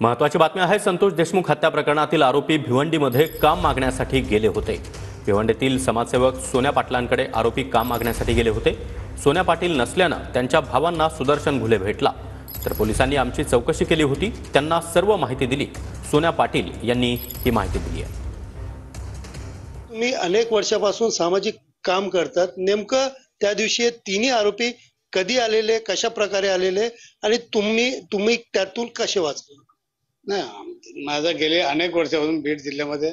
महत्त्वाची बातमी आहे। संतोष देशमुख हत्या प्रकरणातील आरोपी भिवंडीमध्ये काम मागण्यासाठी गेले होते। भिवंडीतील समाजसेवक सोन्या पाटलांकडे आरोपी काम मागण्यासाठी गेले होते। सोन्या पाटील नसल्याने त्यांच्या भावांना सुदर्शन घुले भेटला, तर पोलिसांनी आमची चौकशी केली होती, त्यांना सर्व माहिती दिली। सोन्या पाटील यांनी ही माहिती दिली आहे। तुम्ही अनेक वर्षापासून सामाजिक काम करतात, नेमकं त्या दिवशी तिन्ही आरोपी कधी आलेले, कशा प्रकारे आलेले आणि तुम्ही त्यातून कसे वाचले? नाही, माझा गेले अनेक वर्षापासून बीड जिल्ह्यामध्ये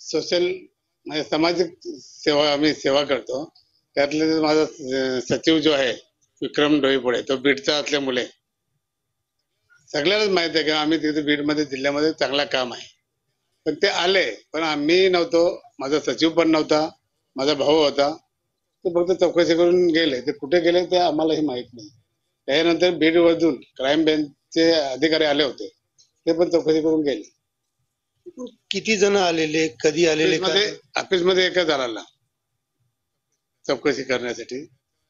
सोशल म्हणजे सामाजिक सेवा आम्ही सेवा करतो। त्यातले माझा सचिव जो आहे विक्रम डोईपुळे, तो बीडचा असल्यामुळे सगळ्यांनाच माहिती आहे की आम्ही तिथे बीडमध्ये जिल्ह्यामध्ये चांगला काम आहे। पण ते आले, पण आम्ही नव्हतो, माझा सचिव पण नव्हता, माझा भाऊ होता, ते फक्त चौकशी करून गेले। ते कुठे गेले ते आम्हालाही माहित नाही। त्यानंतर बीड मधून क्राईम ब्रँचचे अधिकारी आले होते, ते पण चौकशी करून गेले। किती जण आलेले, कधी आलेले? ऑफिस मध्ये एकच आला चौकशी करण्यासाठी,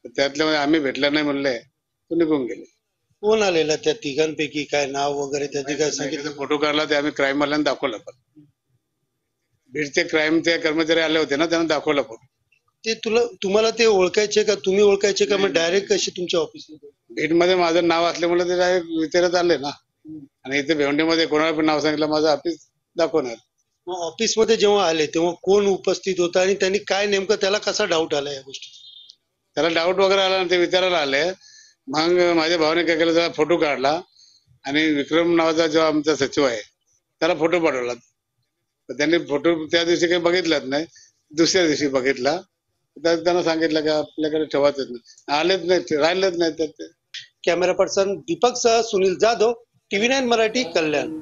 त्यातल्या आम्ही भेटला नाही म्हणले, तो निघून गेले। कोण आलेला त्या तिघांपैकी? काय नाव वगैरे त्याची काय सांगितलं? फोटो काढला, ते आम्ही क्राईम वाल्यांना दाखवला। पण बीडचे क्राईमचे कर्मचारी आले होते ना, त्यांना दाखवला फोटो। ते तुम्हाला ते ओळखायचे का, तुम्ही ओळखायचे का? मग डायरेक्ट कशी तुमच्या ऑफिसमध्ये? बीड मध्ये माझं नाव असल्यामुळे ते डायरेक्ट विचारत आले ना, आणि इथे भिवंडीमध्ये कोणाला पण नाव सांगितलं माझं ऑफिस दाखवणार। मग ऑफिस मध्ये जेव्हा आले तेव्हा कोण उपस्थित होता आणि त्यांनी काय नेमकं, त्याला कसा डाऊट आला या गोष्टी? त्याला डाऊट वगैरे आला, ते विचारायला आले। मग माझ्या भावाने काय केलं, त्याला फोटो काढला आणि विक्रम नावाचा जो आमचा सचिव आहे त्याला फोटो पाठवला। त्यांनी फोटो त्या दिवशी काही बघितलाच नाही, दुसऱ्या दिवशी बघितला। त्यांना सांगितलं की आपल्याकडे ठेवायचंच नाही, आलेच नाही, राहिलेच नाही। कॅमेरा पर्सन दीपक सह सुनील जाधव, TV9 मराठी, कल्याण।